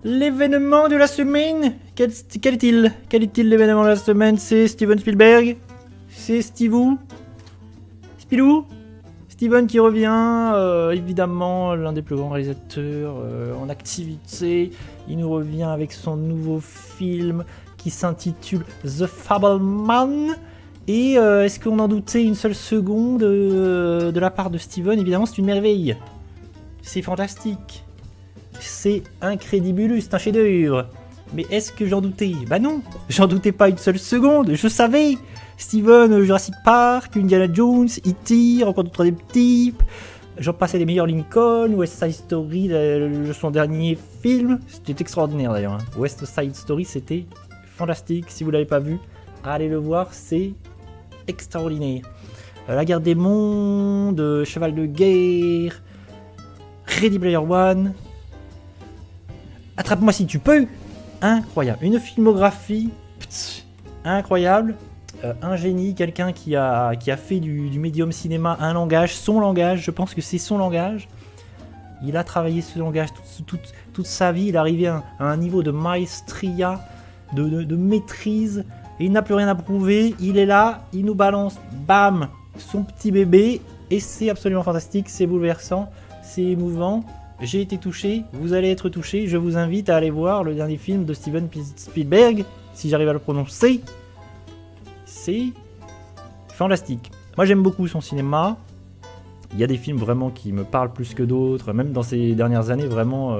L'événement de la semaine, quel est-il? Quel est-il l'événement de la semaine? C'est Steven Spielberg? C'est Spilou? Steven qui revient, évidemment l'un des plus grands réalisateurs en activité. Il nous revient avec son nouveau film qui s'intitule The Fabelman. Et est-ce qu'on en doutait une seule seconde de la part de Steven? Évidemment, c'est une merveille. C'est fantastique. C'est incrédibulus, c'est un chef-d'œuvre. Mais est-ce que j'en doutais? Bah non, j'en doutais pas une seule seconde, je savais. Steven, Jurassic Park, Indiana Jones, E.T., Rencontre du troisième type, j'en passais les meilleurs, Lincoln, West Side Story, son dernier film, c'était extraordinaire d'ailleurs. Hein. West Side Story, c'était fantastique, si vous l'avez pas vu, allez le voir, c'est extraordinaire. La guerre des mondes, Cheval de guerre, Ready Player One, Attrape-moi si tu peux, incroyable, une filmographie incroyable. Un génie, quelqu'un qui a fait du médium cinéma un langage, son langage, je pense que c'est son langage. Il a travaillé ce langage toute sa vie, il est arrivé à un niveau de maestria, de maîtrise, et il n'a plus rien à prouver, il est là, il nous balance, bam, son petit bébé, et c'est absolument fantastique, c'est bouleversant, c'est émouvant. J'ai été touché, vous allez être touché, je vous invite à aller voir le dernier film de Steven Spielberg, si j'arrive à le prononcer. C'est fantastique. Moi j'aime beaucoup son cinéma. Il y a des films vraiment qui me parlent plus que d'autres. Même dans ces dernières années, vraiment,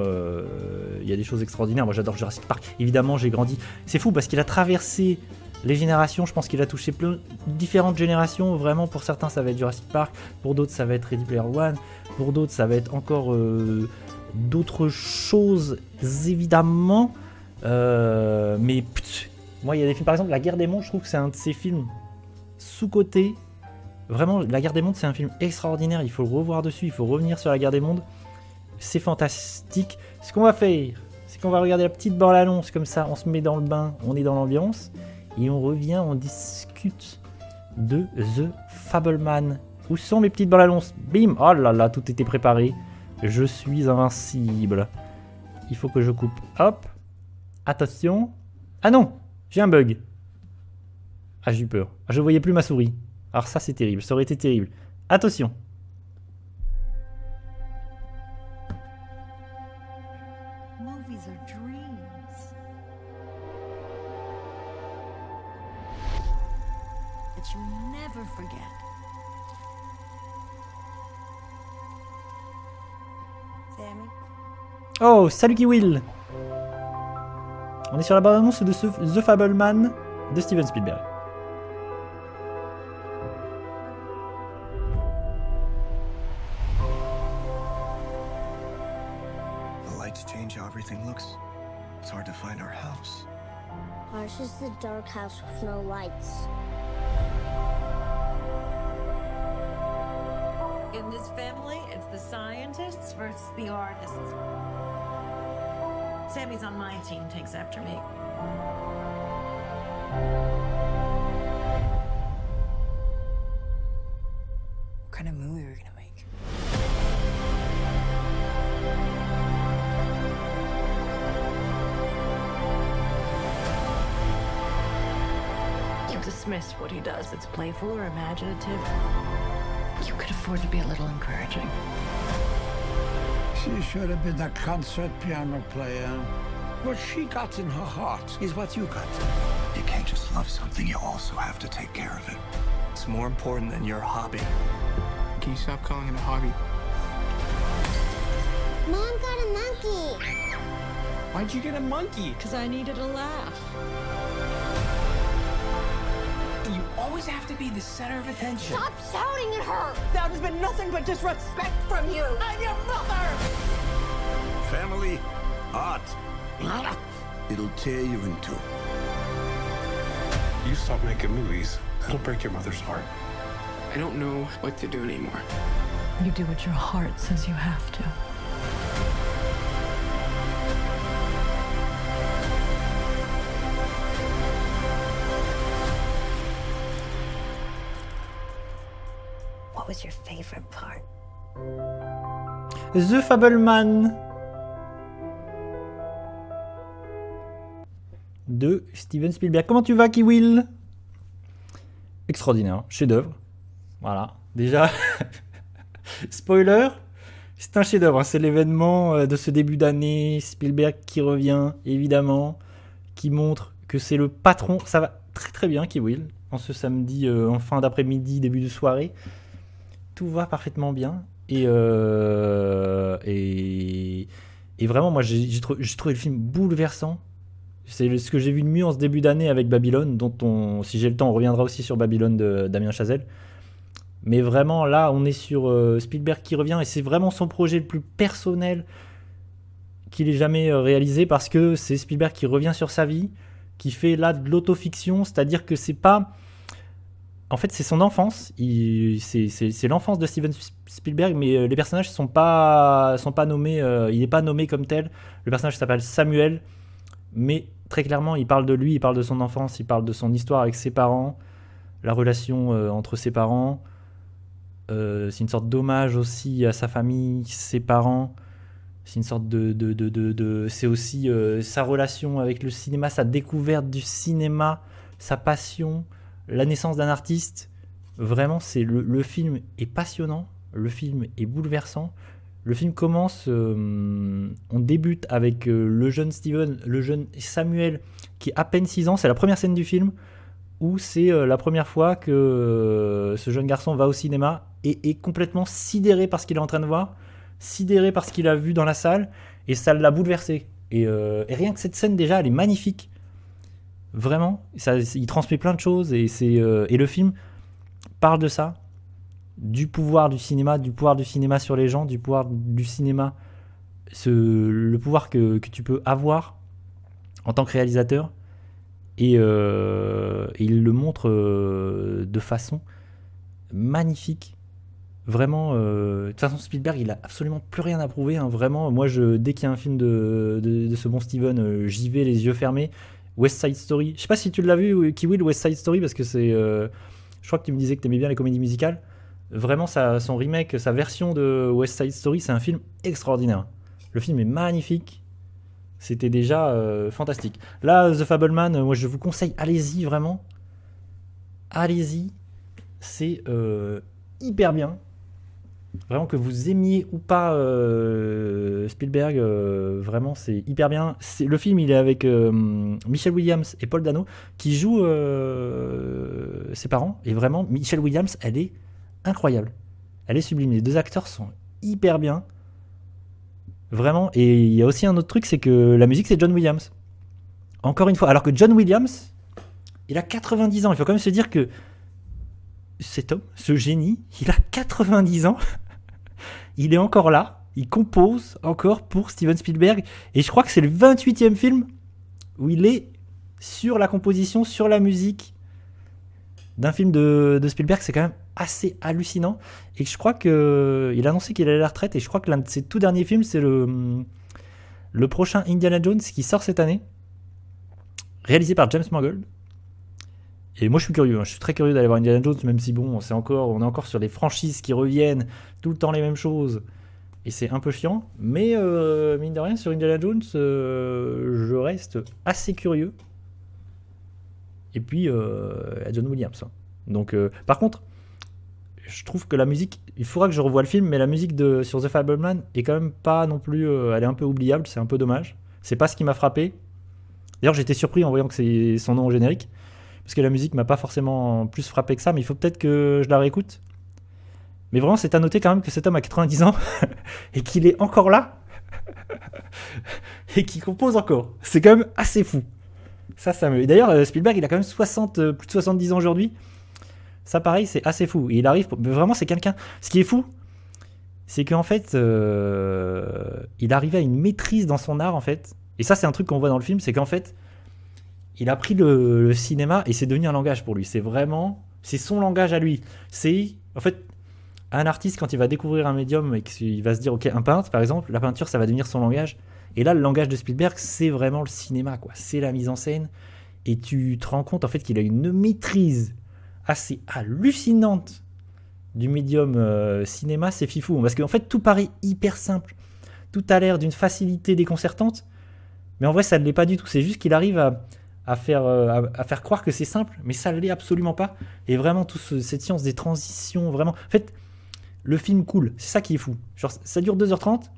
il y a des choses extraordinaires. Moi j'adore Jurassic Park. Évidemment, j'ai grandi. C'est fou parce qu'il a traversé les générations. Je pense qu'il a touché différentes générations. Vraiment, pour certains, ça va être Jurassic Park. Pour d'autres, ça va être Ready Player One. Pour d'autres, ça va être encore d'autres choses, évidemment. Mais moi, il y a des films, par exemple, La Guerre des Mondes, je trouve que c'est un de ces films sous-cotés. Vraiment, La Guerre des Mondes, c'est un film extraordinaire. Il faut le revoir dessus, il faut revenir sur La Guerre des Mondes. C'est fantastique. Ce qu'on va faire, c'est qu'on va regarder la petite bande-annonce, comme ça, on se met dans le bain, on est dans l'ambiance. Et on revient, on discute de The Fabelman. Où sont mes petites bandes-annonces? Bim! Oh là là, tout était préparé. Je suis invincible. Il faut que je coupe. Hop. Attention. Ah non! J'ai un bug. Ah, j'ai eu peur. Ah, je voyais plus ma souris. Alors ça, c'est terrible. Ça aurait été terrible. Attention. Movies are dreams that you never forget. Sammy? Oh, salut Kiwill! On est sur la bande-annonce de The Fabelman de Steven Spielberg. The lights change how everything looks. It's hard to find our house. Ours is the dark house with no lights. In this family, it's the scientists versus the artists. Sammy's on my team, takes after me. What kind of movie are we gonna make? You dismiss what he does. It's playful or imaginative. You could afford to be a little encouraging. She should have been a concert piano player. What she got in her heart is what you got. You can't just love something, you also have to take care of it. It's more important than your hobby. Can you stop calling it a hobby? Mom got a monkey. Why'd you get a monkey? Because I needed a laugh. You always have to be the center of attention. Stop shouting at her. That has been nothing but disrespect from you. I'm your mother! Family, art. It'll tear you in two. You stop making movies, that'll break your mother's heart. I don't know what to do anymore. You do what your heart says you have to. What was your favorite part? The Fabelman. de Steven Spielberg. Comment tu vas, Kiwill? Extraordinaire, chef-d'œuvre. Voilà, déjà, spoiler, c'est un chef-d'œuvre. C'est l'événement de ce début d'année. Spielberg qui revient, évidemment, qui montre que c'est le patron. Ça va très très bien, Kiwill, en ce samedi, en fin d'après-midi, début de soirée. Tout va parfaitement bien. Et vraiment, moi, j'ai trouvé le film bouleversant. C'est ce que j'ai vu de mieux en ce début d'année avec Babylone, dont si j'ai le temps, on reviendra aussi sur Babylone de Damien Chazelle. Mais vraiment, là, on est sur Spielberg qui revient, et c'est vraiment son projet le plus personnel qu'il ait jamais réalisé, parce que c'est Spielberg qui revient sur sa vie, qui fait là de l'autofiction, c'est-à-dire que c'est pas... En fait, c'est son enfance, c'est l'enfance de Steven Spielberg, mais les personnages sont pas nommés, il n'est pas nommé comme tel. Le personnage s'appelle Samuel, mais très clairement, il parle de lui, il parle de son enfance, il parle de son histoire avec ses parents, la relation entre ses parents. C'est une sorte d'hommage aussi à sa famille, ses parents. C'est une sorte c'est aussi sa relation avec le cinéma, sa découverte du cinéma, sa passion, la naissance d'un artiste. Vraiment, le film est passionnant, le film est bouleversant. Le film commence, on débute avec le jeune Steven, le jeune Samuel, qui a à peine 6 ans. C'est la première scène du film où c'est la première fois que ce jeune garçon va au cinéma et est complètement sidéré par ce qu'il est en train de voir, sidéré par ce qu'il a vu dans la salle, et ça l'a bouleversé. Et rien que cette scène, déjà, elle est magnifique. Vraiment, il transmet plein de choses, et le film parle de ça. Du pouvoir du cinéma sur les gens, du pouvoir du cinéma, le pouvoir que tu peux avoir en tant que réalisateur, et il le montre de façon magnifique. Vraiment, de toute façon, Spielberg, il a absolument plus rien à prouver, hein, vraiment. Moi, dès qu'il y a un film de ce bon Steven, j'y vais les yeux fermés. West Side Story, je sais pas si tu l'as vu, Kiwill, West Side Story, parce que c'est, je crois que tu me disais que tu aimais bien les comédies musicales. Vraiment, son remake, sa version de West Side Story, c'est un film extraordinaire. Le film est magnifique. C'était déjà fantastique. Là, The Fableman, moi je vous conseille, allez-y vraiment. Allez-y. C'est hyper bien. Vraiment, que vous aimiez ou pas Spielberg, vraiment c'est hyper bien. Le film, il est avec Michelle Williams et Paul Dano qui jouent ses parents. Et vraiment, Michelle Williams, elle est incroyable. Elle est sublime. Les deux acteurs sont hyper bien. Vraiment. Et il y a aussi un autre truc, c'est que la musique, c'est John Williams. Encore une fois. Alors que John Williams, il a 90 ans. Il faut quand même se dire que cet homme, ce génie, il a 90 ans. Il est encore là. Il compose encore pour Steven Spielberg. Et je crois que c'est le 28e film où il est sur la composition, sur la musique d'un film de Spielberg. C'est quand même assez hallucinant. Et je crois qu'il a annoncé qu'il allait à la retraite. Et je crois que l'un de ses tout derniers films, c'est le prochain Indiana Jones qui sort cette année, réalisé par James Mangold. Et moi je suis curieux, je suis très curieux d'aller voir Indiana Jones, même si bon, on est encore sur les franchises qui reviennent, tout le temps les mêmes choses, et c'est un peu chiant, mais mine de rien, sur Indiana Jones, je reste assez curieux. Et puis, à John Williams. Donc, par contre, je trouve que la musique, il faudra que je revoie le film, mais la musique sur The Fableman est quand même pas non plus, elle est un peu oubliable, c'est un peu dommage. C'est pas ce qui m'a frappé. D'ailleurs, j'étais surpris en voyant que c'est son nom au générique, parce que la musique m'a pas forcément plus frappé que ça, mais il faut peut-être que je la réécoute. Mais vraiment, c'est à noter quand même que cet homme a 90 ans et qu'il est encore là et qu'il compose encore. C'est quand même assez fou. Ça me... Et d'ailleurs, Spielberg, il a quand même plus de 70 ans aujourd'hui. Ça, pareil, c'est assez fou. Et il arrive... Mais vraiment, c'est quelqu'un... Ce qui est fou, c'est qu'en fait, il arrivait à une maîtrise dans son art, en fait. Et ça, c'est un truc qu'on voit dans le film, c'est qu'en fait, il a pris le cinéma et c'est devenu un langage pour lui. C'est son langage à lui. C'est, en fait, un artiste, quand il va découvrir un médium et qu'il va se dire, ok, un peintre, par exemple, la peinture, ça va devenir son langage. Et là, le langage de Spielberg, c'est vraiment le cinéma, quoi. C'est la mise en scène. Et tu te rends compte, en fait, qu'il a une maîtrise assez hallucinante du médium cinéma. C'est fifou. Parce qu'en fait, tout paraît hyper simple. Tout a l'air d'une facilité déconcertante. Mais en vrai, ça ne l'est pas du tout. C'est juste qu'il arrive à faire croire que c'est simple, mais ça l'est absolument pas. Et vraiment, cette science des transitions, vraiment. En fait, le film coule, c'est ça qui est fou. Genre, ça dure 2h30,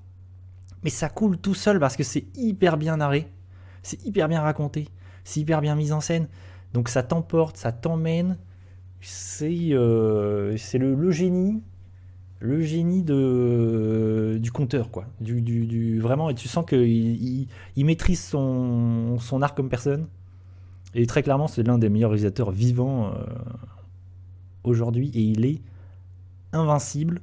mais ça coule tout seul parce que c'est hyper bien narré, c'est hyper bien raconté, c'est hyper bien mis en scène. Donc ça t'emporte, ça t'emmène. C'est le génie. Le génie du conteur, quoi. Vraiment, et tu sens qu'il maîtrise son art comme personne. Et très clairement, c'est l'un des meilleurs réalisateurs vivants aujourd'hui. Et il est invincible. De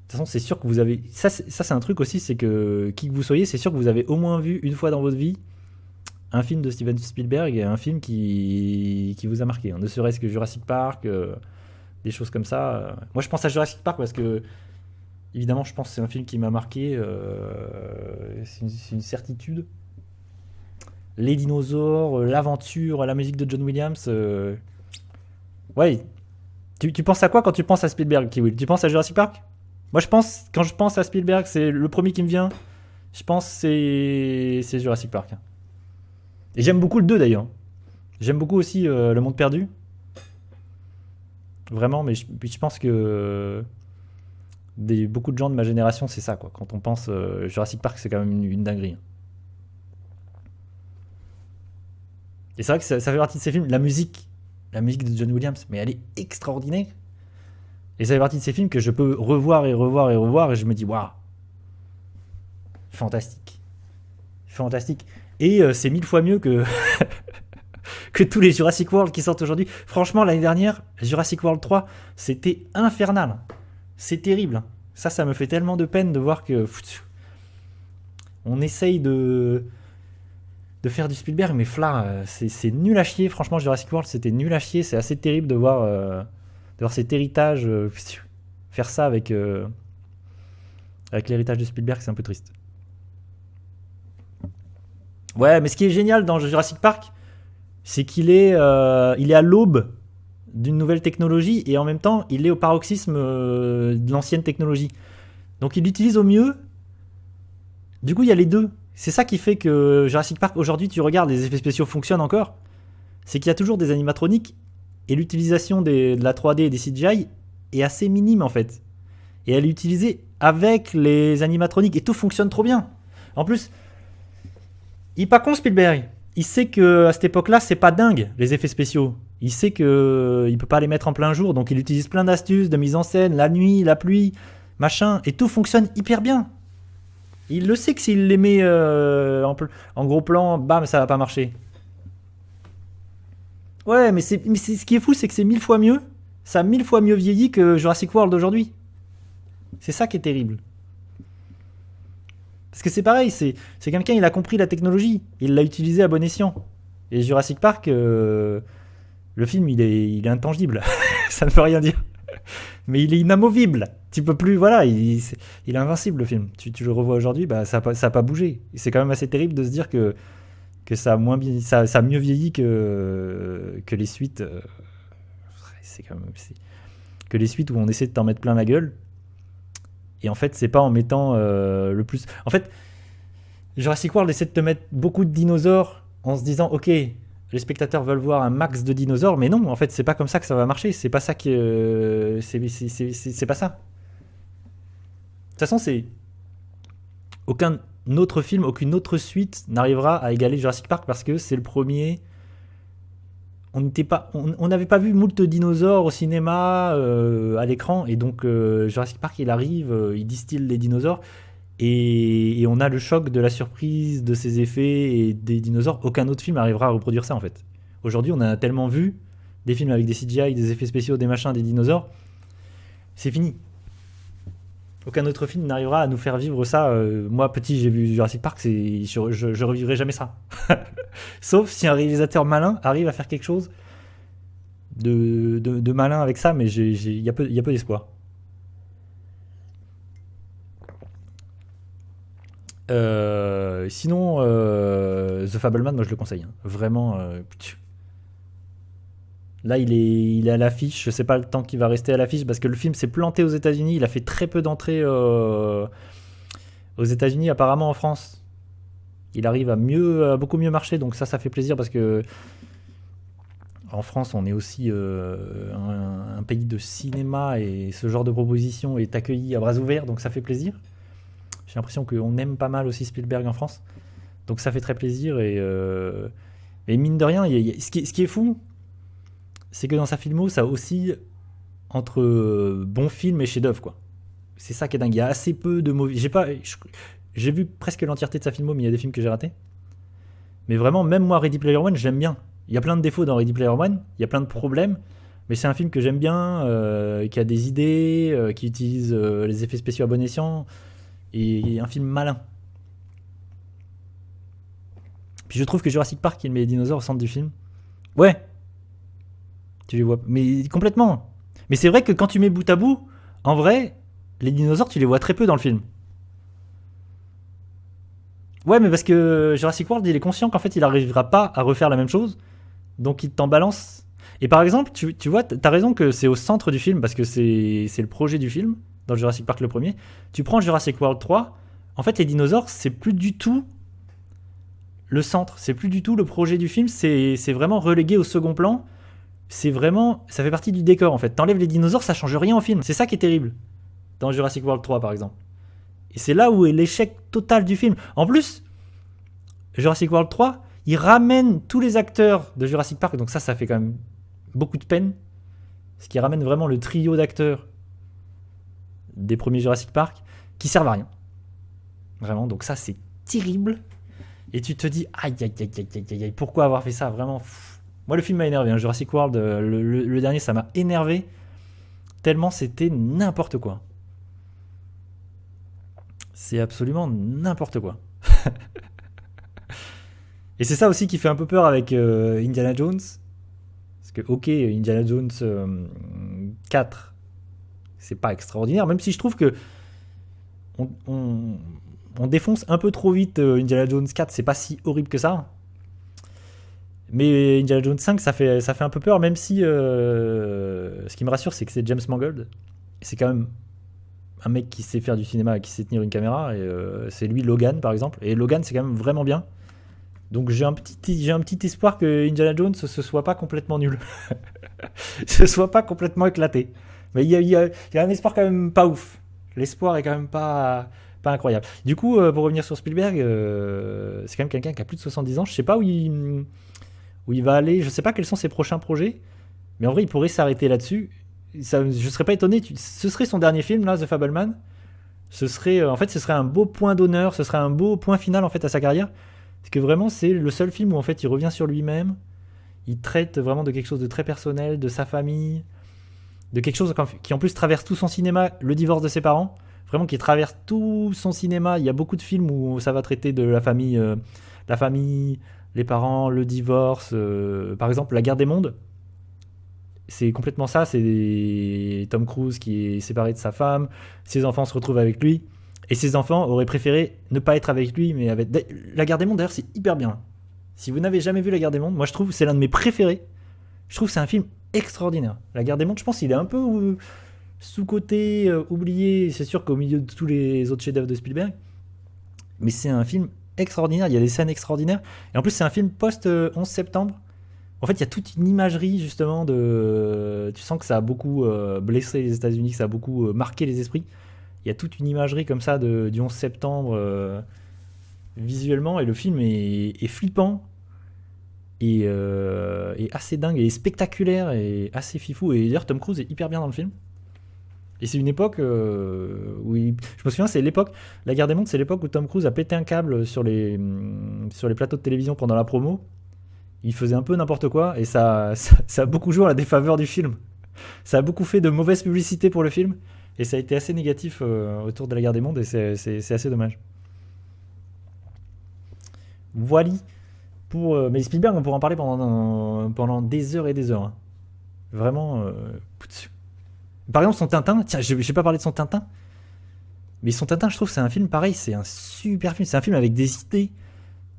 toute façon, c'est sûr que vous avez... Ça, c'est un truc aussi, c'est que, qui que vous soyez, c'est sûr que vous avez au moins vu une fois dans votre vie un film de Steven Spielberg et un film qui vous a marqué. Hein. Ne serait-ce que Jurassic Park... des choses comme ça. Moi, je pense à Jurassic Park parce que, évidemment, je pense que c'est un film qui m'a marqué. C'est une certitude. Les dinosaures, l'aventure, la musique de John Williams. Ouais. Tu penses à quoi quand tu penses à Spielberg, Kiwi ? Tu penses à Jurassic Park ? Moi, quand je pense à Spielberg, c'est le premier qui me vient. Je pense que c'est Jurassic Park. Et j'aime beaucoup le 2 d'ailleurs. J'aime beaucoup aussi Le Monde Perdu. Vraiment, mais je pense que beaucoup de gens de ma génération, c'est ça, quoi. Quand on pense Jurassic Park, c'est quand même une dinguerie. Et c'est vrai que ça fait partie de ces films. La musique de John Williams, mais elle est extraordinaire. Et ça fait partie de ces films que je peux revoir et revoir et revoir, et je me dis, waouh, fantastique. Fantastique. Et c'est 1000 fois mieux que... que tous les Jurassic World qui sortent aujourd'hui. Franchement, l'année dernière, Jurassic World 3, c'était infernal. C'est terrible. Ça me fait tellement de peine de voir que... on essaye de faire du Spielberg, mais là, c'est nul à chier. Franchement, Jurassic World, c'était nul à chier. C'est assez terrible de voir cet héritage. Faire ça avec l'héritage de Spielberg, c'est un peu triste. Ouais, mais ce qui est génial dans Jurassic Park, c'est qu'il est à l'aube d'une nouvelle technologie et en même temps, il est au paroxysme de l'ancienne technologie. Donc il l'utilise au mieux. Du coup, il y a les deux. C'est ça qui fait que Jurassic Park, aujourd'hui, tu regardes, les effets spéciaux fonctionnent encore. C'est qu'il y a toujours des animatroniques et l'utilisation de la 3D et des CGI est assez minime en fait. Et elle est utilisée avec les animatroniques et tout fonctionne trop bien. En plus, il est pas con Spielberg. Il sait que à cette époque-là, c'est pas dingue les effets spéciaux. Il sait que il peut pas les mettre en plein jour, donc il utilise plein d'astuces de mise en scène, la nuit, la pluie, machin, et tout fonctionne hyper bien. Il le sait que s'il les met en gros plan, bam, ça va pas marcher. Ouais, mais ce qui est fou, c'est que c'est 1000 fois mieux. Ça a 1000 fois mieux vieilli que Jurassic World d'aujourd'hui. C'est ça qui est terrible. Parce que c'est pareil, c'est quelqu'un, il a compris la technologie, il l'a utilisée à bon escient. Et Jurassic Park, le film, il est intangible. Ça ne veut rien dire. Mais il est inamovible. Tu peux plus, voilà, il est invincible le film. Tu le revois aujourd'hui, bah, ça a pas bougé. Et c'est quand même assez terrible de se dire que ça a mieux vieilli que les suites. C'est quand même... que les suites où on essaie de t'en mettre plein la gueule. Et en fait, c'est pas en mettant le plus... En fait, Jurassic World essaie de te mettre beaucoup de dinosaures en se disant, ok, les spectateurs veulent voir un max de dinosaures, mais non, en fait, c'est pas comme ça que ça va marcher. C'est pas ça que... c'est pas ça. De toute façon, c'est... Aucun autre film, aucune autre suite n'arrivera à égaler Jurassic Park parce que c'est le premier... On n'avait pas vu moult dinosaures au cinéma, à l'écran, et donc Jurassic Park, il arrive, il distille les dinosaures, et on a le choc de la surprise, de ses effets et des dinosaures. Aucun autre film arrivera à reproduire ça en fait. Aujourd'hui, on a tellement vu des films avec des CGI, des effets spéciaux, des machins, des dinosaures, c'est fini. Aucun autre film n'arrivera à nous faire vivre ça. Moi, petit, j'ai vu Jurassic Park, je revivrai jamais ça. Sauf si un réalisateur malin arrive à faire quelque chose de malin avec ça, mais il y a peu d'espoir. Sinon, The Fabelman, moi je le conseille. Hein. Vraiment. Là, il est à l'affiche. Je sais pas le temps qu'il va rester à l'affiche parce que le film s'est planté aux États-Unis. Il a fait très peu d'entrées aux États-Unis, apparemment en France. il arrive à beaucoup mieux marcher, donc ça fait plaisir parce que en France, on est aussi un pays de cinéma et ce genre de proposition est accueilli à bras ouverts, donc ça fait plaisir. J'ai l'impression qu'on aime pas mal aussi Spielberg en France, donc ça fait très plaisir et mine de rien, ce qui est fou, c'est que dans sa filmo, ça oscille entre bon film et chef-d'œuvre, quoi. C'est ça qui est dingue. Il y a assez peu de mauvais. J'ai vu presque l'entièreté de sa filmo, mais il y a des films que j'ai ratés. Mais vraiment, même moi, Ready Player One, j'aime bien. Il y a plein de défauts dans Ready Player One, il y a plein de problèmes, mais c'est un film que j'aime bien, qui a des idées, qui utilise les effets spéciaux à bon escient, et un film malin. Puis je trouve que Jurassic Park, il met les dinosaures au centre du film. Ouais. Tu les vois. Mais complètement. Mais c'est vrai que quand tu mets bout à bout, en vrai, les dinosaures, tu les vois très peu dans le film. Ouais, mais parce que Jurassic World, il est conscient qu'en fait, il n'arrivera pas à refaire la même chose. Donc, il t'en balance. Et par exemple, tu vois, t'as raison que c'est au centre du film, parce que c'est le projet du film, dans Jurassic Park le premier. Tu prends Jurassic World 3, en fait, les dinosaures, c'est plus du tout le centre. C'est plus du tout le projet du film. C'est vraiment relégué au second plan. C'est vraiment... Ça fait partie du décor, en fait. T'enlèves les dinosaures, ça change rien au film. C'est ça qui est terrible. Dans Jurassic World 3, par exemple. Et c'est là où est l'échec total du film. En plus, Jurassic World 3, il ramène tous les acteurs de Jurassic Park, donc ça fait quand même beaucoup de peine. Ce qui ramène vraiment le trio d'acteurs des premiers Jurassic Park, qui servent à rien. Vraiment, donc ça, c'est terrible. Et tu te dis, aïe, pourquoi avoir fait ça, vraiment. Moi, le film m'a énervé, hein. Jurassic World, le dernier, ça m'a énervé, tellement c'était n'importe quoi. C'est absolument n'importe quoi. Et c'est ça aussi qui fait un peu peur avec Indiana Jones. Parce que, ok, Indiana Jones 4, c'est pas extraordinaire, même si je trouve que on défonce un peu trop vite Indiana Jones 4, c'est pas si horrible que ça. Mais Indiana Jones 5, ça fait un peu peur, même si ce qui me rassure, c'est que c'est James Mangold. C'est quand même un mec qui sait faire du cinéma et qui sait tenir une caméra, et c'est lui Logan par exemple, et Logan c'est quand même vraiment bien, donc j'ai un petit espoir que Indiana Jones ce soit pas complètement nul, ce soit pas complètement éclaté, mais il y a un espoir quand même pas ouf, l'espoir est quand même pas incroyable. Du coup, pour revenir sur Spielberg, c'est quand même quelqu'un qui a plus de 70 ans, je sais pas où il va aller, je sais pas quels sont ses prochains projets, mais en vrai il pourrait s'arrêter là-dessus. Ça, je serais pas étonné, ce serait son dernier film là, The Fableman. Ce serait un beau point d'honneur, ce serait un beau point final en fait à sa carrière, parce que vraiment c'est le seul film où en fait il revient sur lui-même, il traite vraiment de quelque chose de très personnel, de sa famille, de quelque chose qui en plus traverse tout son cinéma, le divorce de ses parents, vraiment qui traverse tout son cinéma. Il y a beaucoup de films où ça va traiter de la famille, les parents, le divorce, par exemple La Guerre des Mondes. C'est complètement ça, c'est Tom Cruise qui est séparé de sa femme, ses enfants se retrouvent avec lui, et ses enfants auraient préféré ne pas être avec lui, mais avec... La Guerre des Mondes, d'ailleurs, c'est hyper bien. Si vous n'avez jamais vu La Guerre des Mondes, moi je trouve que c'est l'un de mes préférés. Je trouve que c'est un film extraordinaire. La Guerre des Mondes, je pense qu'il est un peu sous-coté, oublié, c'est sûr qu'au milieu de tous les autres chefs-d'œuvre de Spielberg, mais c'est un film extraordinaire, il y a des scènes extraordinaires, et en plus c'est un film post-11 septembre. En fait, il y a toute une imagerie, justement, tu sens que ça a beaucoup blessé les États-Unis, que ça a beaucoup marqué les esprits. Il y a toute une imagerie comme ça du 11 septembre, visuellement, et le film est flippant, et assez dingue, et spectaculaire, et assez fifou. Et d'ailleurs, Tom Cruise est hyper bien dans le film. Et c'est une époque où je me souviens, c'est l'époque, La Guerre des Mondes, c'est l'époque où Tom Cruise a pété un câble sur les plateaux de télévision pendant la promo. Il faisait un peu n'importe quoi, et ça a beaucoup joué à la défaveur du film. Ça a beaucoup fait de mauvaise publicité pour le film, et ça a été assez négatif autour de La Guerre des Mondes, et c'est assez dommage. Voilà. Mais Spielberg, on pourra en parler pendant des heures et des heures. Hein. Vraiment. Par exemple, son Tintin, tiens, je n'ai pas parlé de son Tintin, mais son Tintin, je trouve que c'est un film pareil, c'est un super film, c'est un film avec des idées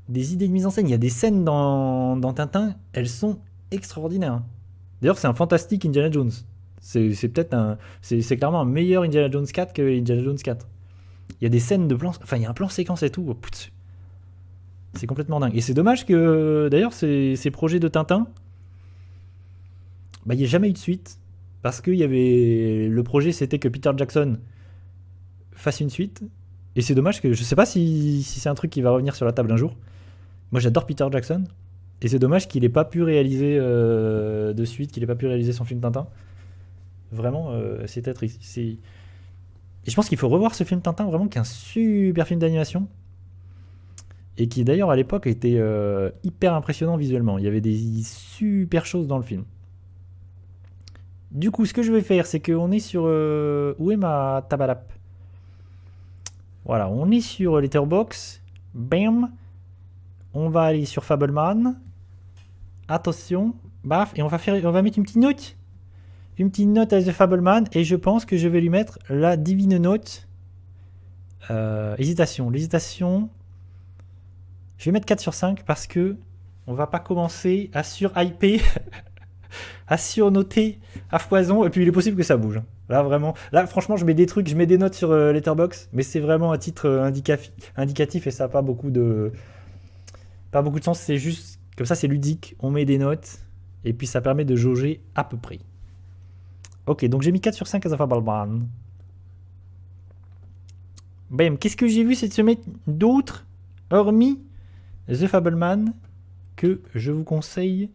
de mise en scène. Il y a des scènes dans Tintin, elles sont extraordinaires. D'ailleurs, c'est un fantastique Indiana Jones. C'est peut-être c'est clairement un meilleur Indiana Jones 4 que Indiana Jones 4. Il y a des scènes de plans, enfin il y a un plan séquence et tout. C'est complètement dingue. Et c'est dommage que, d'ailleurs, ces projets de Tintin, il n'y a jamais eu de suite. Parce que le projet, c'était que Peter Jackson fasse une suite. Et c'est dommage que, je sais pas si c'est un truc qui va revenir sur la table un jour. Moi, j'adore Peter Jackson. Et c'est dommage qu'il ait pas pu réaliser de suite, qu'il ait pas pu réaliser son film Tintin. Vraiment, c'était triste. Et je pense qu'il faut revoir ce film Tintin, vraiment, qui est un super film d'animation. Et qui, d'ailleurs, à l'époque, était hyper impressionnant visuellement. Il y avait des super choses dans le film. Du coup, ce que je vais faire, c'est qu'on est sur... où est ma tabalap? Voilà, on est sur Letterboxd. Bam. On va aller sur Fableman. Attention. Baf. Et on va mettre une petite note. Une petite note à The Fableman. Et je pense que je vais lui mettre la divine note. Hésitation. L'hésitation... Je vais mettre 4 sur 5 parce que on va pas commencer à sur-hyper, à surnoter à foison. Et puis il est possible que ça bouge. Là, vraiment. Là, franchement, je mets des trucs, je mets des notes sur Letterboxd. Mais c'est vraiment à titre indicatif et ça n'a pas beaucoup de sens. C'est juste, comme ça, c'est ludique. On met des notes et puis ça permet de jauger à peu près. Ok, donc j'ai mis 4 sur 5 à The Fableman. Bam, qu'est-ce que j'ai vu cette semaine d'autres, hormis The Fableman, que je vous conseille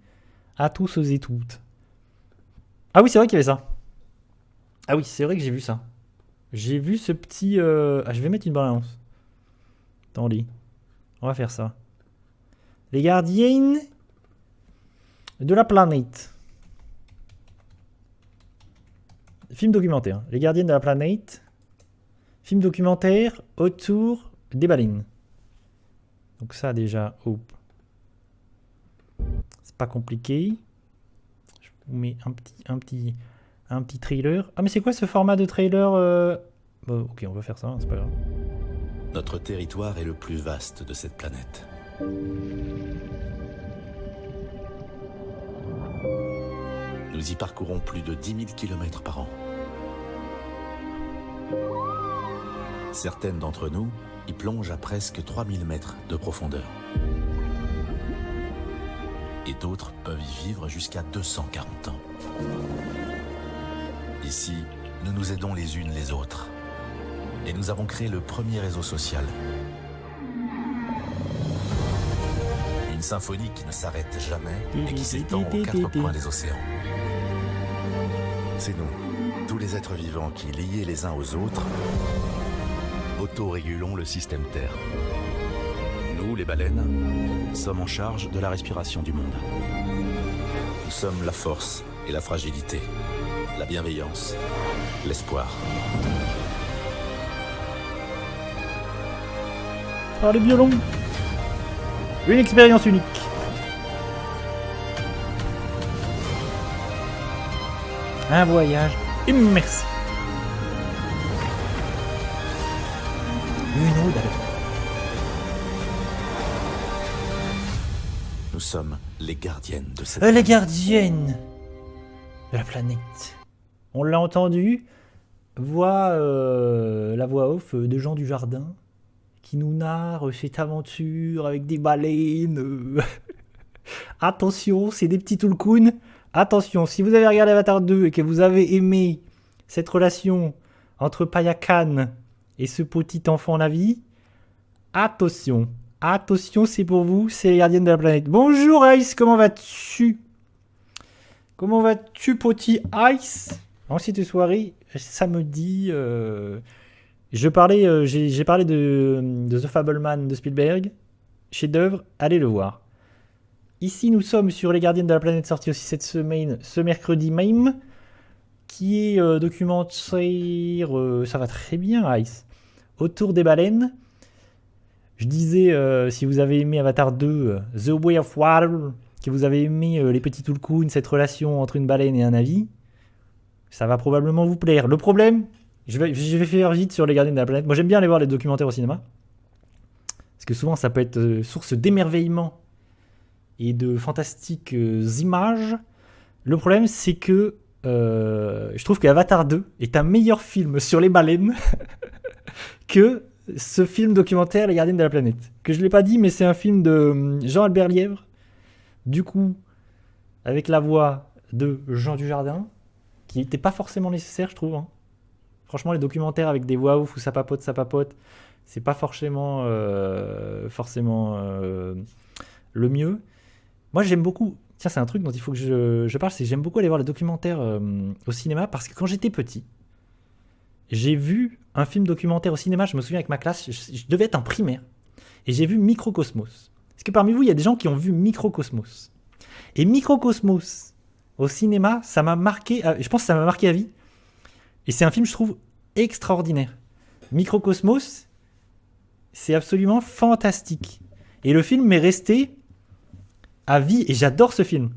à tous et toutes. Ah oui, c'est vrai qu'il y avait ça. Ah oui, c'est vrai que j'ai vu ça. J'ai vu ce petit... je vais mettre une balance. Attendez. On va faire ça. Les gardiens de la planète. Film documentaire. Les gardiens de la planète. Film documentaire autour des baleines. Donc ça déjà, c'est pas compliqué. Je vous mets un petit trailer. Ah mais c'est quoi ce format de trailer Bon, ok, on va faire ça, c'est pas grave. Notre territoire est le plus vaste de cette planète. Nous y parcourons plus de 10 000 km par an. Certaines d'entre nous y plongent à presque 3000 mètres de profondeur. Et d'autres peuvent y vivre jusqu'à 240 ans. Ici, nous nous aidons les unes les autres. Et nous avons créé le premier réseau social. Une symphonie qui ne s'arrête jamais et qui s'étend aux 4 coins des océans. C'est nous, tous les êtres vivants qui, liés les uns aux autres, autorégulons le système Terre. Nous, les baleines, sommes en charge de la respiration du monde. Nous sommes la force et la fragilité, la bienveillance, l'espoir. Par le violon. Une expérience unique. Un voyage immersif. Une ode à la... Nous sommes les gardiennes de cette Les gardiennes de la planète. On l'a entendu. La voix off de Jean Dujardin qui nous narre cette aventure avec des baleines. Attention, c'est des petits Tulkun. Attention, si vous avez regardé Avatar 2 et que vous avez aimé cette relation entre Payakan et ce petit enfant Navi, attention, c'est pour vous, c'est les gardiennes de la planète. Bonjour Ice, comment vas-tu? Comment vas-tu, petit Ice? En cette soirée, samedi, j'ai parlé de The Fableman de Spielberg, chef-d'œuvre, allez le voir. Ici, nous sommes sur Les Gardiennes de la Planète, sorti aussi cette semaine, ce mercredi même, qui est documentaire, ça va très bien, Ice, autour des baleines. Je disais, si vous avez aimé Avatar 2, The Way of Water, que vous avez aimé les petits Tulkun, cette relation entre une baleine et un navire, ça va probablement vous plaire. Le problème, je vais faire vite sur Les Gardiennes de la Planète. Moi, j'aime bien aller voir les documentaires au cinéma, parce que souvent, ça peut être source d'émerveillement et de fantastiques images. Le problème, c'est que je trouve qu'Avatar 2 est un meilleur film sur les baleines que ce film documentaire Les Gardiennes de la Planète. Que je l'ai pas dit, mais c'est un film de Jean-Albert Lièvre. Du coup, avec la voix de Jean Dujardin, qui n'était pas forcément nécessaire, je trouve. Hein. Franchement, les documentaires avec des voix ouf où ça papote, c'est pas forcément le mieux. Moi, j'aime beaucoup. Tiens, c'est un truc dont il faut que je parle, c'est que j'aime beaucoup aller voir les documentaires au cinéma parce que quand j'étais petit, j'ai vu un film documentaire au cinéma, je me souviens avec ma classe, je devais être en primaire, et j'ai vu Microcosmos. Est-ce que parmi vous, il y a des gens qui ont vu Microcosmos ? Et Microcosmos, au cinéma, ça m'a marqué, je pense que ça m'a marqué à vie, et c'est un film, je trouve, extraordinaire. Microcosmos, c'est absolument fantastique. Et le film m'est resté à vie, et j'adore ce film.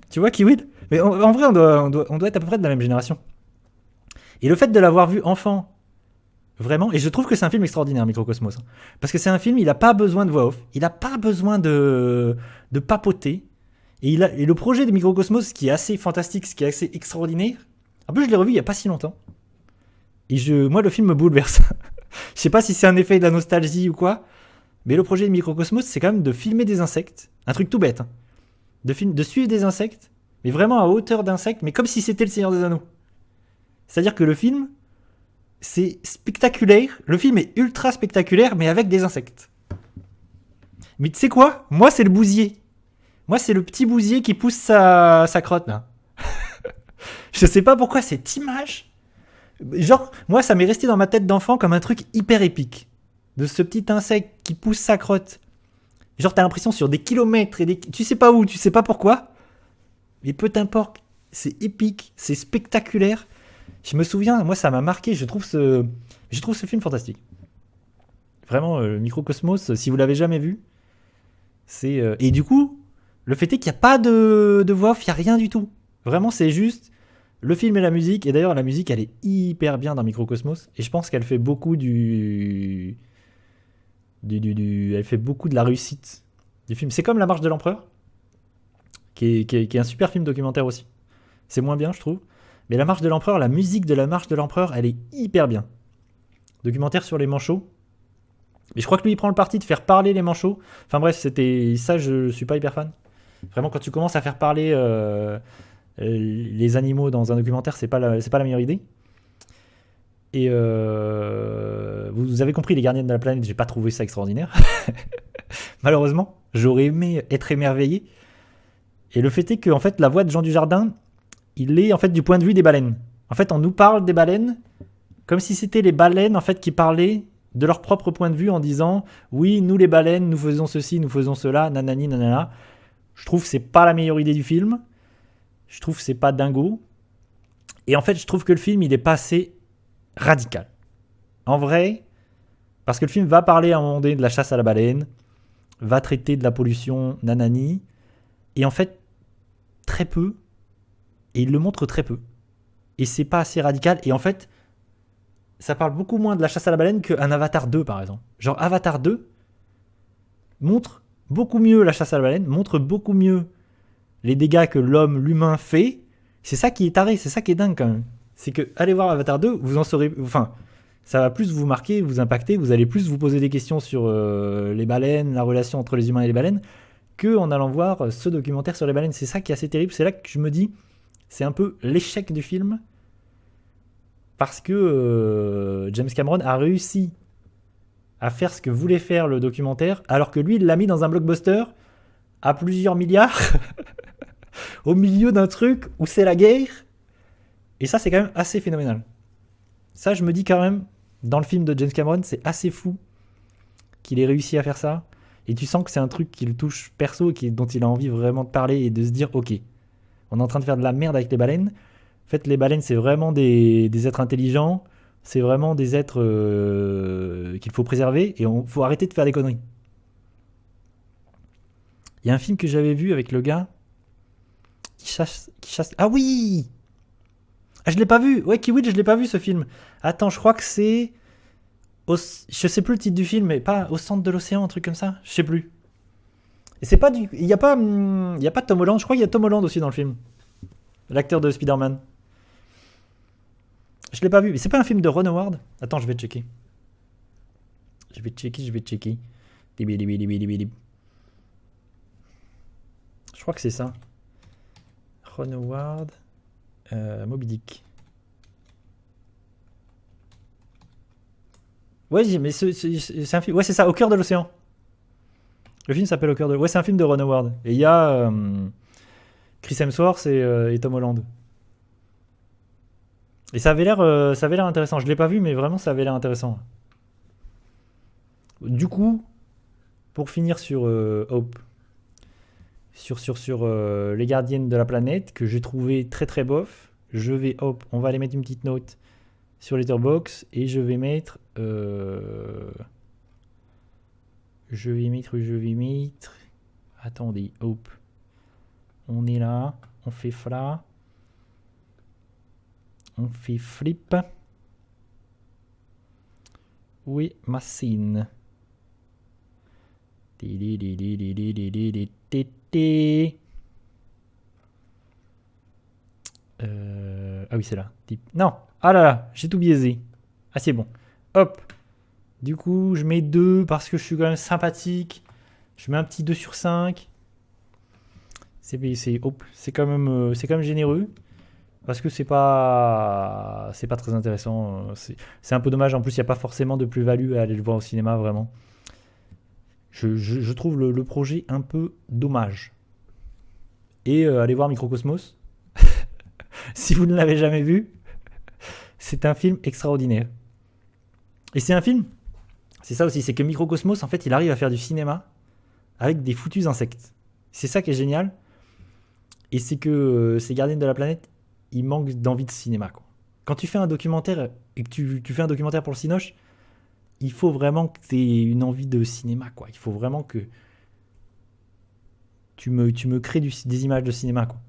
Tu vois, Kiwid ? Mais en vrai, on doit être à peu près de la même génération. Et le fait de l'avoir vu enfant, vraiment, et je trouve que c'est un film extraordinaire, Microcosmos. Hein, parce que c'est un film, il n'a pas besoin de voix off, il n'a pas besoin de papoter. Et le projet de Microcosmos, ce qui est assez fantastique, ce qui est assez extraordinaire, en plus je l'ai revu il n'y a pas si longtemps. Et moi, le film me bouleverse. Je sais pas si c'est un effet de la nostalgie ou quoi, mais le projet de Microcosmos, c'est quand même de filmer des insectes. Un truc tout bête. Hein, de suivre des insectes, mais vraiment à hauteur d'insectes, mais comme si c'était le Seigneur des Anneaux. C'est-à-dire que le film, c'est spectaculaire. Le film est ultra spectaculaire, mais avec des insectes. Mais tu sais quoi ? Moi, c'est le bousier. Moi, c'est le petit bousier qui pousse sa crotte, là. Je sais pas pourquoi cette image... Genre, moi, ça m'est resté dans ma tête d'enfant comme un truc hyper épique. De ce petit insecte qui pousse sa crotte. Genre, t'as l'impression sur des kilomètres, tu sais pas où, tu sais pas pourquoi. Mais peu importe, c'est épique, c'est spectaculaire. Je me souviens, moi ça m'a marqué, je trouve ce film fantastique. Vraiment, Microcosmos, si vous l'avez jamais vu, c'est... Et du coup, le fait est qu'il n'y a pas de voix off, il n'y a rien du tout. Vraiment, c'est juste le film et la musique. Et d'ailleurs, la musique, elle est hyper bien dans Microcosmos. Et je pense qu'elle fait beaucoup elle fait beaucoup de la réussite du film. C'est comme La Marche de l'Empereur, qui est un super film documentaire aussi. C'est moins bien, je trouve. Mais La Marche de l'Empereur, la musique de La Marche de l'Empereur, elle est hyper bien. Documentaire sur les manchots. Et je crois que lui, il prend le parti de faire parler les manchots. Enfin bref, c'était ça, je suis pas hyper fan. Vraiment, quand tu commences à faire parler les animaux dans un documentaire, c'est pas la meilleure idée. Et vous avez compris, Les Gardiennes de la Planète, j'ai pas trouvé ça extraordinaire. Malheureusement, j'aurais aimé être émerveillé. Et le fait est que en fait, la voix de Jean Dujardin, il est en fait du point de vue des baleines. En fait, on nous parle des baleines comme si c'était les baleines en fait qui parlaient de leur propre point de vue en disant oui, nous les baleines, nous faisons ceci, nous faisons cela, nanani, nanana. Je trouve que c'est pas la meilleure idée du film. Je trouve que c'est pas dingo. Et en fait, je trouve que le film, il est pas assez radical. En vrai, parce que le film va parler à un moment donné de la chasse à la baleine, va traiter de la pollution, nanani, et en fait, très peu. Et il le montre très peu. Et c'est pas assez radical. Et en fait, ça parle beaucoup moins de la chasse à la baleine qu'un Avatar 2, par exemple. Genre, Avatar 2 montre beaucoup mieux la chasse à la baleine, montre beaucoup mieux les dégâts que l'humain fait. C'est ça qui est taré, c'est ça qui est dingue quand même. C'est que, allez voir Avatar 2, vous en saurez... Enfin, ça va plus vous marquer, vous impacter, vous allez plus vous poser des questions sur les baleines, la relation entre les humains et les baleines, qu'en allant voir ce documentaire sur les baleines. C'est ça qui est assez terrible. C'est là que je me dis... C'est un peu l'échec du film parce que James Cameron a réussi à faire ce que voulait faire le documentaire alors que lui, il l'a mis dans un blockbuster à plusieurs milliards au milieu d'un truc où c'est la guerre. Et ça, c'est quand même assez phénoménal. Ça, je me dis quand même, dans le film de James Cameron, c'est assez fou qu'il ait réussi à faire ça. Et tu sens que c'est un truc qui le touche perso et dont il a envie vraiment de parler et de se dire « Ok, on est en train de faire de la merde avec les baleines. En fait, les baleines, c'est vraiment des êtres intelligents. C'est vraiment des êtres qu'il faut préserver. Et il faut arrêter de faire des conneries. » Il y a un film que j'avais vu avec le gars qui chasse... Ah oui! Ah, je l'ai pas vu. Ouais, Kiwid, je l'ai pas vu ce film. Attends, je crois que c'est... Je sais plus le titre du film, mais pas Au centre de l'océan, un truc comme ça. Je sais plus. Et c'est pas il y a pas Tom Holland, je crois qu'il y a Tom Holland aussi dans le film. L'acteur de Spider-Man. Je l'ai pas vu, mais c'est pas un film de Ron Howard. Attends, je vais checker. Je vais checker. Dibidibidibidibidib. Je crois que c'est ça. Ron Howard. Moby Dick. Ouais, mais c'est un film. Ouais, c'est ça, Au cœur de l'océan. Le film s'appelle Au cœur de. Ouais, c'est un film de Ron Howard. Et il y a Chris Hemsworth et Tom Holland. Et ça avait l'air intéressant. Je l'ai pas vu, mais vraiment, ça avait l'air intéressant. Du coup, pour finir sur Hope, sur les gardiennes de la planète, que j'ai trouvé très très bof, on va aller mettre une petite note sur Letterboxd et je vais mettre. Attendez, Hope. On est là, on fait fla. On fait flip. Où est ma scène? Ah oui, c'est là. Non. Ah là là, j'ai tout biaisé. Ah, c'est bon. Hop. Du coup, je mets 2 parce que je suis quand même sympathique. Je mets un petit 2 sur 5. C'est quand même généreux. Parce que c'est pas très intéressant. C'est un peu dommage. En plus, il n'y a pas forcément de plus-value à aller le voir au cinéma, vraiment. Je trouve le projet un peu dommage. Et allez voir Microcosmos. Si vous ne l'avez jamais vu, c'est un film extraordinaire. Et c'est un film, c'est ça aussi, c'est que Microcosmos, en fait, il arrive à faire du cinéma avec des foutus insectes. C'est ça qui est génial. Et c'est que ces gardiens de la planète, ils manquent d'envie de cinéma, quoi. Quand tu fais un documentaire et que tu fais un documentaire pour le Cinoche, il faut vraiment que tu aies une envie de cinéma, quoi. Il faut vraiment que tu me crées des images de cinéma, quoi.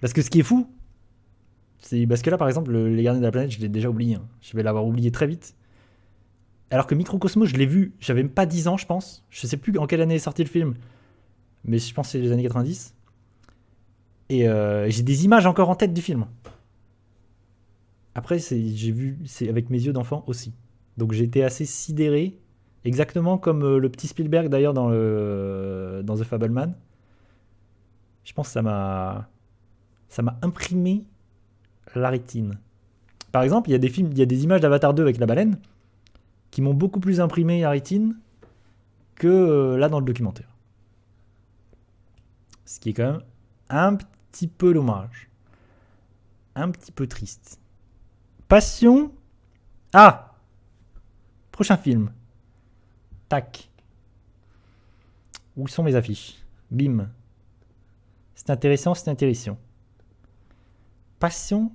Parce que ce qui est fou, c'est parce que là, par exemple, les Gardiens de la Planète, je l'ai déjà oublié. Hein. Je vais l'avoir oublié très vite. Alors que Microcosmos, je l'ai vu, j'avais même pas 10 ans, je pense. Je sais plus en quelle année est sorti le film, mais je pense que c'est les années 90. Et j'ai des images encore en tête du film. Après, c'est avec mes yeux d'enfant aussi. Donc j'ai été assez sidéré, exactement comme le petit Spielberg d'ailleurs dans The Fableman. Je pense que ça m'a imprimé la rétine. Par exemple, il y a des images d'Avatar 2 avec la baleine qui m'ont beaucoup plus imprimé la rétine que là dans le documentaire. Ce qui est quand même un petit peu dommage. Un petit peu triste. Passion. Ah! Prochain film. Tac. Où sont mes affiches? Bim. C'est intéressant. Passion.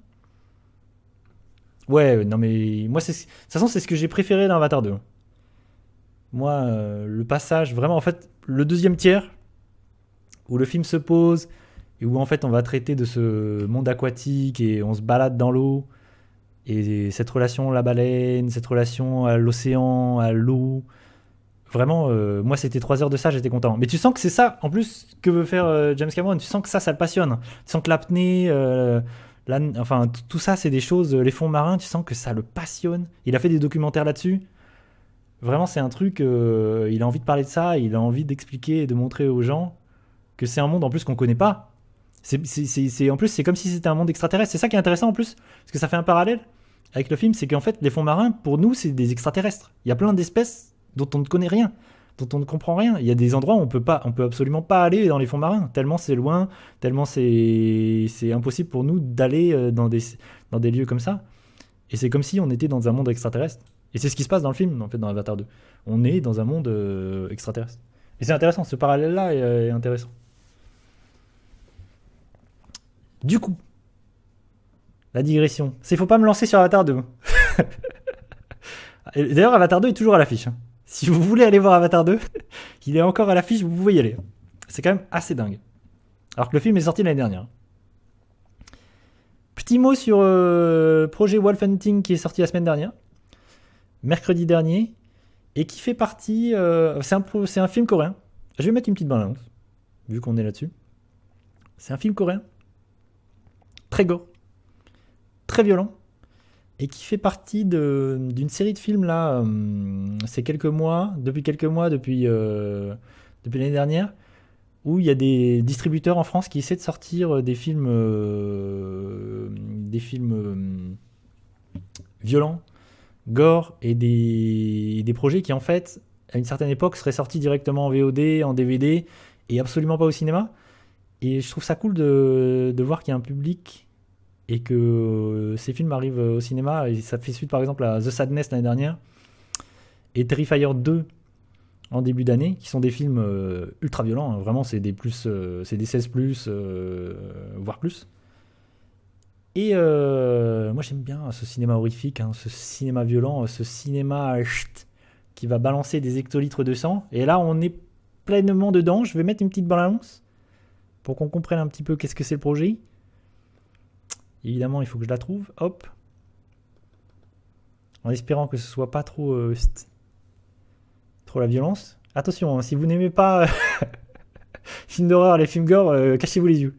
Ouais, non mais moi, de toute façon, c'est ce que j'ai préféré dans Avatar 2. Moi, le passage, vraiment, en fait, le deuxième tiers, où le film se pose, et où en fait, on va traiter de ce monde aquatique, et on se balade dans l'eau, et cette relation à la baleine, cette relation à l'océan, à l'eau. Vraiment, moi, c'était 3 heures de ça, j'étais content. Mais tu sens que c'est ça, en plus, que veut faire James Cameron. Tu sens que ça le passionne. Tu sens que l'apnée, tout ça, c'est des choses, les fonds marins, tu sens que ça le passionne. Il a fait des documentaires là-dessus. Vraiment, c'est un truc, il a envie de parler de ça, il a envie d'expliquer et de montrer aux gens que c'est un monde, en plus, qu'on connaît pas. En plus, c'est comme si c'était un monde extraterrestre. C'est ça qui est intéressant, en plus, parce que ça fait un parallèle avec le film, c'est qu'en fait, les fonds marins, pour nous, c'est des extraterrestres. Il y a plein d'espèces dont on ne connaît rien, dont on ne comprend rien. Il y a des endroits où on peut absolument pas aller dans les fonds marins, tellement c'est loin, tellement c'est impossible pour nous d'aller dans des lieux comme ça. Et c'est comme si on était dans un monde extraterrestre. Et c'est ce qui se passe dans le film, en fait, dans Avatar 2. On est dans un monde extraterrestre. Et c'est intéressant, ce parallèle-là est intéressant. Du coup, la digression. Faut pas me lancer sur Avatar 2. Et d'ailleurs, Avatar 2 est toujours à l'affiche. Hein. Si vous voulez aller voir Avatar 2, il est encore à l'affiche, vous pouvez y aller. C'est quand même assez dingue. Alors que le film est sorti l'année dernière. Petit mot sur Projet Wolf Hunting qui est sorti la semaine dernière. Mercredi dernier. Et qui fait partie... c'est un film coréen. Je vais mettre une petite bande-annonce, vu qu'on est là-dessus. C'est un film coréen. Très gore. Très violent. et qui fait partie d'une série de films là, depuis quelques mois, depuis l'année dernière, où il y a des distributeurs en France qui essaient de sortir des films violents, gore, et des projets qui en fait, à une certaine époque, seraient sortis directement en VOD, en DVD, et absolument pas au cinéma. Et je trouve ça cool de voir qu'il y a un public et que ces films arrivent au cinéma. Et ça fait suite par exemple à The Sadness l'année dernière et Terrifier 2 en début d'année, qui sont des films ultra violents. Vraiment, c'est des 16+, voire plus. Et moi j'aime bien ce cinéma horrifique, ce cinéma violent, ce cinéma qui va balancer des hectolitres de sang. Et là, on est pleinement dedans. Je vais mettre une petite bande-annonce pour qu'on comprenne un petit peu qu'est-ce que c'est le projet. Évidemment, il faut que je la trouve. Hop. En espérant que ce soit pas trop la violence. Attention, si vous n'aimez pas films d'horreur, les films gore, cachez-vous les yeux.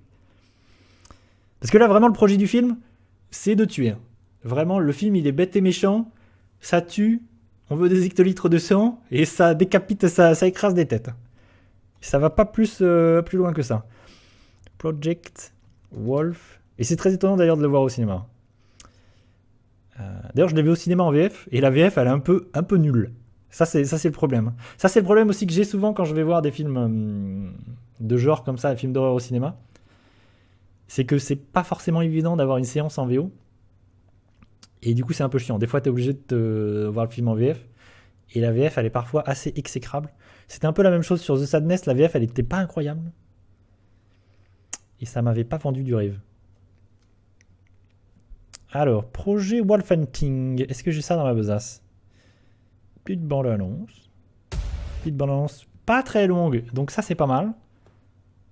Parce que là, vraiment, le projet du film, c'est de tuer. Vraiment, le film, il est bête et méchant. Ça tue. On veut des hectolitres de sang. Et ça décapite, ça écrase des têtes. Ça va pas plus loin que ça. Project Wolf. Et c'est très étonnant d'ailleurs de le voir au cinéma. D'ailleurs, je l'ai vu au cinéma en VF. Et la VF, elle est un peu nulle. Ça, c'est le problème. Ça, c'est le problème aussi que j'ai souvent quand je vais voir des films de genre comme ça, des films d'horreur au cinéma. C'est que c'est pas forcément évident d'avoir une séance en VO. Et du coup, c'est un peu chiant. Des fois, t'es obligé de voir le film en VF. Et la VF, elle est parfois assez exécrable. C'était un peu la même chose sur The Sadness. La VF, elle était pas incroyable. Et ça m'avait pas vendu du rêve. Alors, projet Wolf Hunting. Est-ce que j'ai ça dans la besace? Plus de bande-annonce. Petite bande-annonce pas très longue. Donc ça, c'est pas mal.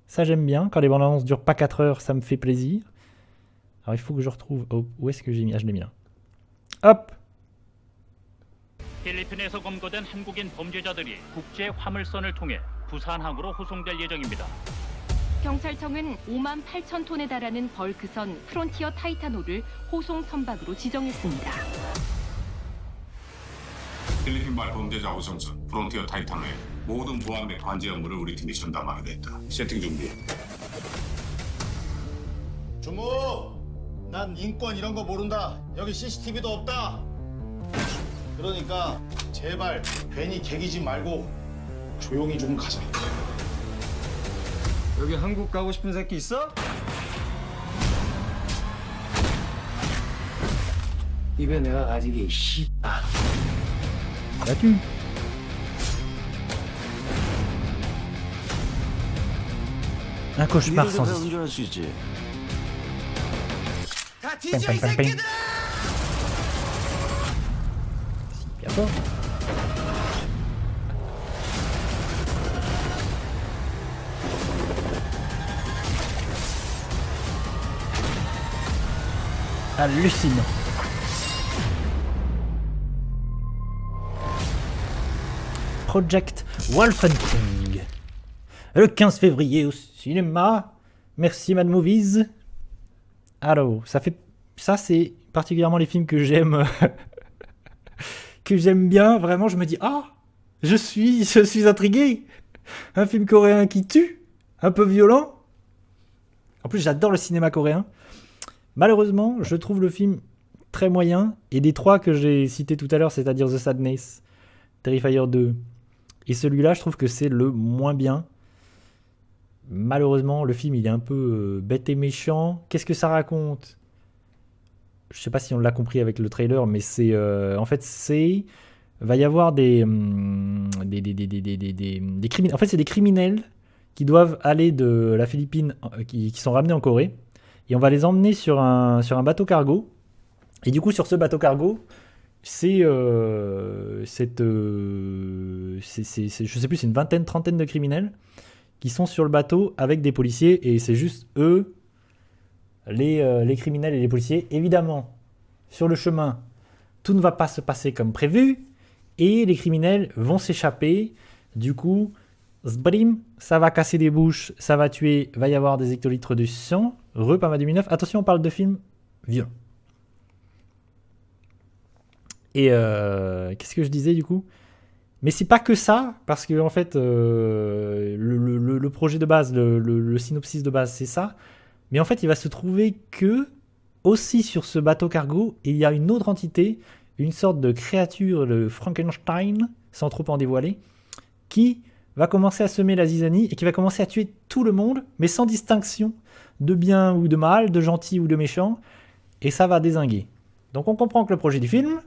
Ça, j'aime bien. Quand les bandes-annonces durent pas 4 heures, ça me fait plaisir. Alors, il faut que je retrouve... Oh, où est-ce que j'ai mis? Ah, je l'ai mis là. Hop! 필리핀에서 검거된 한국인 범죄자들이 국제 화물선을 통해 부산항으로 호송될 예정입니다. 경찰청은 5만 8천 톤에 달하는 벌크선 프론티어 타이타노를 호송 선박으로 지정했습니다. 필리핀발 범죄자 호송선 프론티어 타이타노의 모든 보안 및 관제 업무를 우리 팀이 전담하게 됐다. 세팅 준비해. 주무! 난 인권 이런 거 모른다. 여기 CCTV도 없다. 그러니까 제발 괜히 개기지 말고 조용히 좀 가자. 여기 한국 가고 싶은 새끼 있어? 입에 내가 가지게 씨아. Battu. Un cauchemar sans issue. Pam, pam, pam, pam. Bien fort. Hallucinant. Project Wolf Hunting. Le 15 février au cinéma. Merci Mad Movies. Alors, ça c'est particulièrement les films que j'aime que j'aime bien. Vraiment, je me dis je suis intrigué. Un film coréen qui tue, un peu violent. En plus, j'adore le cinéma coréen. Malheureusement, je trouve le film très moyen. Et des 3 que j'ai cités tout à l'heure, c'est-à-dire The Sadness, Terrifier 2 et celui-là, je trouve que c'est le moins bien. Malheureusement, le film, il est un peu bête et méchant. Qu'est-ce que ça raconte? Je sais pas si on l'a compris avec le trailer, mais c'est... en fait, va y avoir des criminels. En fait, c'est des criminels qui doivent aller de la Philippine, qui sont ramenés en Corée. Et on va les emmener sur un bateau cargo. Et du coup, sur ce bateau cargo, je sais plus, c'est une vingtaine, trentaine de criminels qui sont sur le bateau avec des policiers. Et c'est juste eux, les criminels et les policiers. Évidemment, sur le chemin, tout ne va pas se passer comme prévu. Et les criminels vont s'échapper. Du coup, zbrim, ça va casser des bouches, ça va tuer, va y avoir des hectolitres de sang. Pas mal 2009. Attention, on parle de films violents. Et qu'est-ce que je disais du coup ? Mais c'est pas que ça, parce que en fait, le projet de base, le synopsis de base, c'est ça. Mais en fait, il va se trouver que, aussi sur ce bateau cargo, il y a une autre entité, une sorte de créature, le Frankenstein, sans trop en dévoiler, qui va commencer à semer la zizanie et qui va commencer à tuer tout le monde, mais sans distinction de bien ou de mal, de gentil ou de méchant, et ça va dézinguer. Donc on comprend que le projet du film,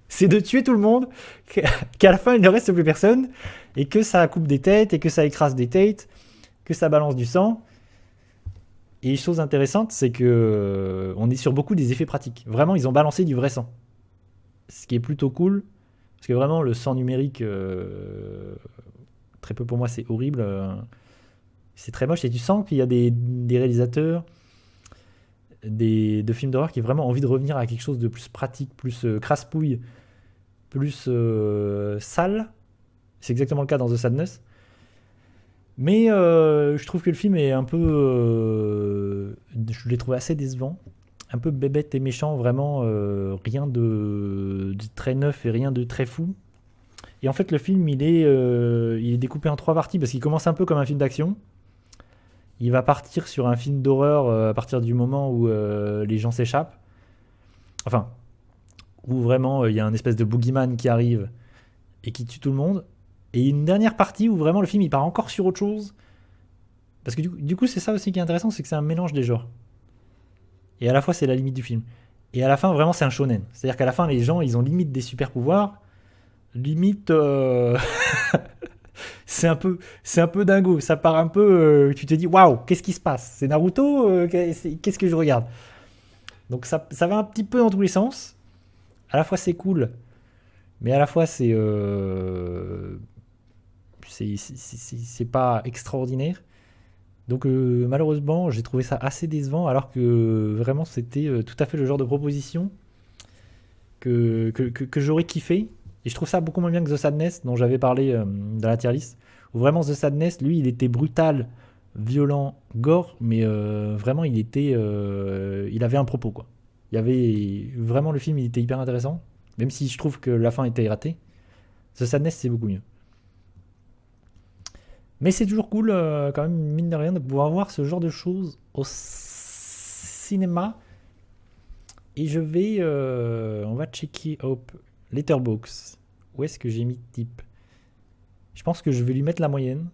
c'est de tuer tout le monde, qu'à la fin il ne reste plus personne, et que ça coupe des têtes, et que ça écrase des têtes, que ça balance du sang. Et chose intéressante, c'est que on est sur beaucoup des effets pratiques. Vraiment, ils ont balancé du vrai sang. Ce qui est plutôt cool, parce que vraiment le sang numérique, très peu pour moi, c'est horrible. C'est très moche, et tu sens qu'il y a des réalisateurs de films d'horreur qui ont vraiment envie de revenir à quelque chose de plus pratique, plus crasse-pouille, plus sale. C'est exactement le cas dans The Sadness. Mais je trouve que le film est un peu... je l'ai trouvé assez décevant. Un peu bébête et méchant, vraiment rien de très neuf et rien de très fou. Et en fait, le film, il est découpé en 3 parties, parce qu'il commence un peu comme un film d'action. Il va partir sur un film d'horreur à partir du moment où les gens s'échappent. Enfin, où vraiment il y a un espèce de boogeyman qui arrive et qui tue tout le monde. Et une dernière partie où vraiment le film il part encore sur autre chose. Parce que du coup c'est ça aussi qui est intéressant, c'est que c'est un mélange des genres. Et à la fois c'est la limite du film. Et à la fin vraiment c'est un shonen. C'est-à-dire qu'à la fin les gens ils ont limite des super pouvoirs. Limite... c'est un peu dingo. Ça part un peu... tu te dis waouh, qu'est-ce qui se passe ? C'est Naruto ? Qu'est-ce que je regarde ? Donc ça va un petit peu dans tous les sens. À la fois c'est cool. Mais à la fois c'est pas extraordinaire. Donc malheureusement j'ai trouvé ça assez décevant, alors que vraiment c'était tout à fait le genre de proposition que j'aurais kiffé. Et je trouve ça beaucoup moins bien que The Sadness dont j'avais parlé dans la tier list, où vraiment The Sadness lui il était brutal, violent, gore, mais vraiment il avait un propos quoi. Il y avait vraiment, le film il était hyper intéressant, même si je trouve que la fin était ratée. The Sadness c'est beaucoup mieux. Mais c'est toujours cool, quand même, mine de rien, de pouvoir voir ce genre de choses au cinéma. Et je vais... on va checker Letterboxd. Où est-ce que j'ai mis type ? Je pense que je vais lui mettre la moyenne.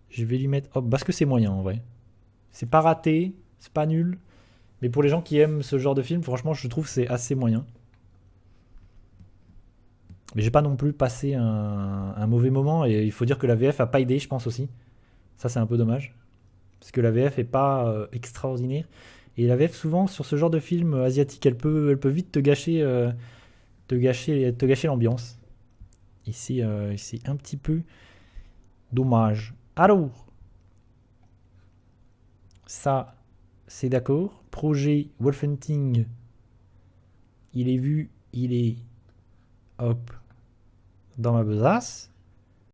Je vais lui mettre... parce que c'est moyen, en vrai. C'est pas raté, c'est pas nul. Mais pour les gens qui aiment ce genre de film, franchement, je trouve que c'est assez moyen. Mais j'ai pas non plus passé un mauvais moment, et il faut dire que la VF a pas aidé, je pense aussi. Ça c'est un peu dommage, parce que la VF est pas extraordinaire, et la VF souvent sur ce genre de film asiatique, elle peut vite te gâcher l'ambiance. Et c'est un petit peu dommage. Alors, ça c'est d'accord. Projet Wolfenting, il est vu, il est hop dans ma besace.